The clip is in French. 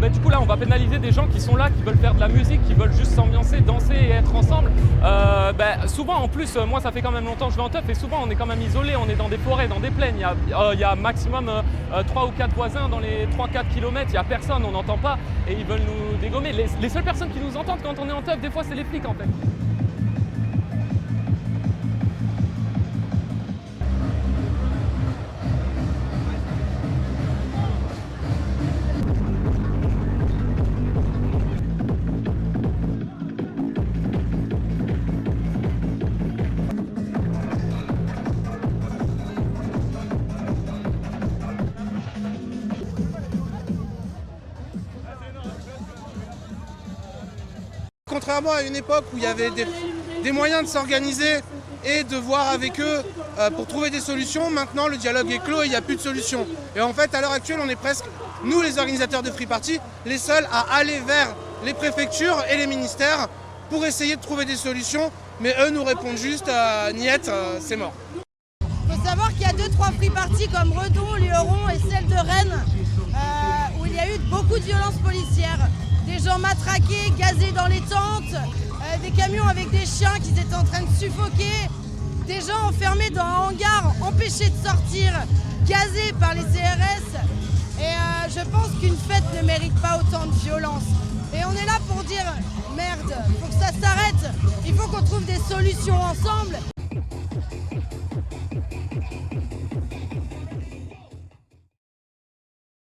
Du coup là on va pénaliser des gens qui sont là, qui veulent faire de la musique, qui veulent juste s'ambiancer, danser et être ensemble. Souvent en plus, moi ça fait quand même longtemps que je vais en teuf et souvent on est quand même isolé, on est dans des forêts, dans des plaines. Il y a maximum 3 ou 4 voisins dans les 3-4 km, il n'y a personne, on n'entend pas et ils veulent nous dégommer. Les seules personnes qui nous entendent quand on est en teuf, des fois c'est les flics en fait. Contrairement à une époque où il y avait des moyens de s'organiser et de voir avec eux pour trouver des solutions, maintenant le dialogue est clos et il n'y a plus de solution. Et en fait, à l'heure actuelle, on est presque, nous les organisateurs de Free Party, les seuls à aller vers les préfectures et les ministères pour essayer de trouver des solutions, mais eux nous répondent juste « Niet, c'est mort ». Il faut savoir qu'il y a 2-3 Free Party comme Redon, Lioron et celle de Rennes où il y a eu beaucoup de violences policières. Des gens matraqués, gazés dans les tentes, des camions avec des chiens qui étaient en train de suffoquer, des gens enfermés dans un hangar, empêchés de sortir, gazés par les CRS. Et je pense qu'une fête ne mérite pas autant de violence. Et on est là pour dire merde, il faut que ça s'arrête, il faut qu'on trouve des solutions ensemble